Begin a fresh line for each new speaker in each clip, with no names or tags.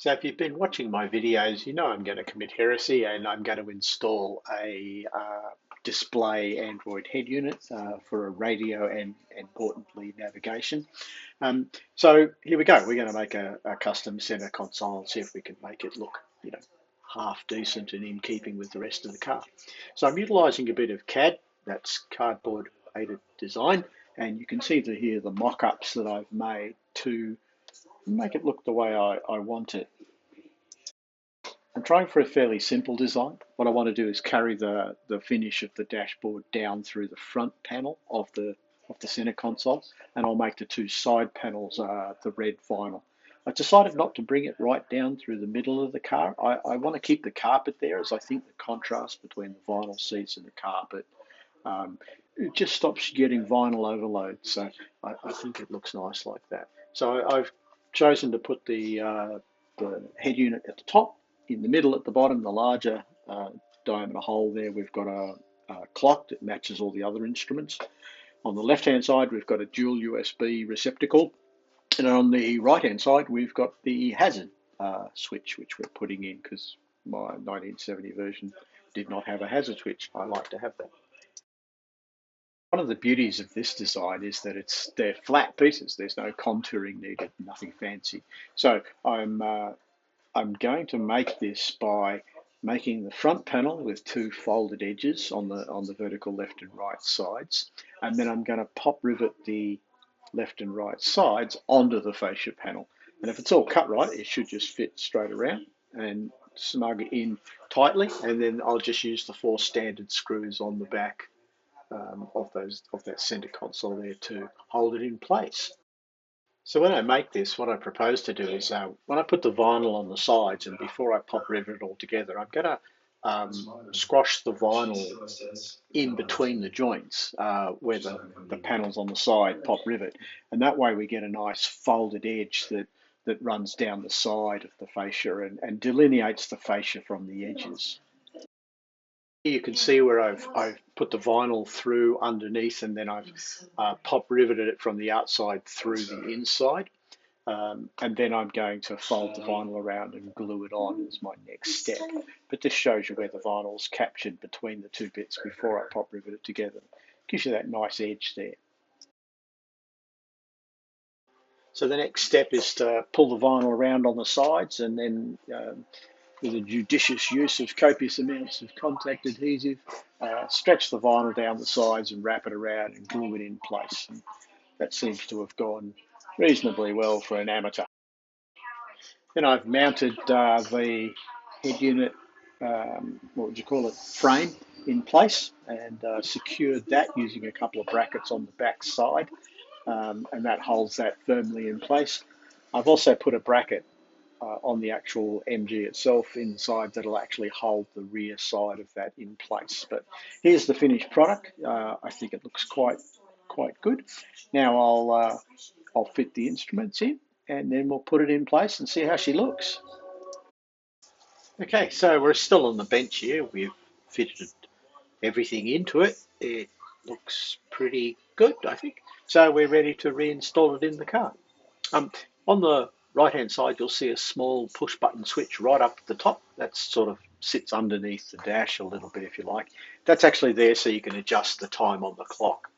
So if you've been watching my videos, you know I'm going to commit heresy and I'm going to install a display Android head unit for a radio and importantly navigation. So here we go. We're going to make a custom center console and see if we can make it look, half decent and in keeping with the rest of the car. So I'm utilizing a bit of CAD, that's cardboard aided design, and you can see here the mock-ups that I've made to make it look the way I want it. I'm trying for a fairly simple design. What I want to do is carry the finish of the dashboard down through the front panel of the center console, and I'll make the two side panels the red vinyl. I decided not to bring it right down through the middle of the car. I want to keep the carpet there, as I think the contrast between the vinyl seats and the carpet it just stops getting vinyl overload. So I think it looks nice like that. So I've chosen to put the head unit at the top, in the middle at the bottom, the larger diameter hole there, we've got a clock that matches all the other instruments. On the left-hand side, we've got a dual USB receptacle. And on the right-hand side, we've got the hazard switch, which we're putting in because my 1970 version did not have a hazard switch. I like to have that. One of the beauties of this design is that they're flat pieces. There's no contouring needed, nothing fancy. So I'm going to make this by making the front panel with two folded edges on the vertical left and right sides, and then I'm going to pop rivet the left and right sides onto the fascia panel. And if it's all cut right, it should just fit straight around and snug it in tightly, and then I'll just use the 4 standard screws on the back of that center console there to hold it in place. So when I make this, what I propose to do is when I put the vinyl on the sides and before I pop rivet it all together, I'm going to squash the vinyl in between the joints where the panels on the side pop rivet. And that way we get a nice folded edge that runs down the side of the fascia and delineates the fascia from the edges. You can see where I've put the vinyl through underneath and then I've pop riveted it from the outside through the inside. And then I'm going to fold the vinyl around and glue it on as my next step. But this shows you where the vinyl's captured between the two bits before I pop rivet it together. Gives you that nice edge there. So the next step is to pull the vinyl around on the sides and then with a judicious use of copious amounts of contact adhesive, stretch the vinyl down the sides and wrap it around and glue it in place. And that seems to have gone reasonably well for an amateur. Then I've mounted the head unit, frame in place and secured that using a couple of brackets on the back side, and that holds that firmly in place. I've also put a bracket on the actual MG itself inside that'll actually hold the rear side of that in place. But here's the finished product. I think it looks quite good. Now I'll fit the instruments in and then we'll put it in place and see how she looks. Okay, so we're still on the bench here. We've fitted everything into it. It looks pretty good, I think. So we're ready to reinstall it in the car. On the right-hand side, you'll see a small push-button switch right up at the top. That sort of sits underneath the dash a little bit, if you like. That's actually there so you can adjust the time on the clock.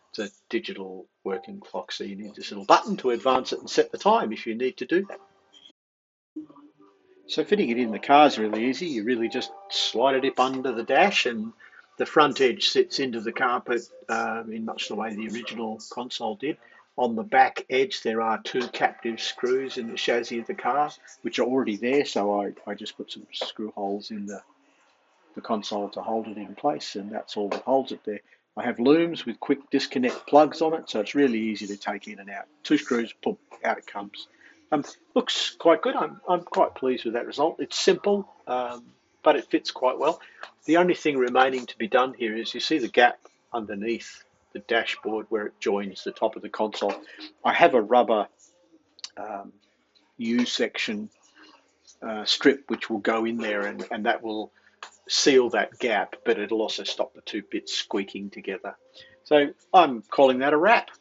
It's a digital working clock, so you need this little button to advance it and set the time if you need to do that. So fitting it in the car is really easy. You really just slide it up under the dash and the front edge sits into the carpet in much the way the original console did. On the back edge, there are 2 captive screws in the chassis of the car, which are already there. So I just put some screw holes in the console to hold it in place, and that's all that holds it there. I have looms with quick disconnect plugs on it, so it's really easy to take in and out. 2 screws, boom, out it comes. Looks quite good. I'm quite pleased with that result. It's simple, but it fits quite well. The only thing remaining to be done here is you see the gap underneath the dashboard where it joins the top of the console. I have a rubber U-section strip which will go in there and that will seal that gap, but it'll also stop the 2 bits squeaking together. So I'm calling that a wrap.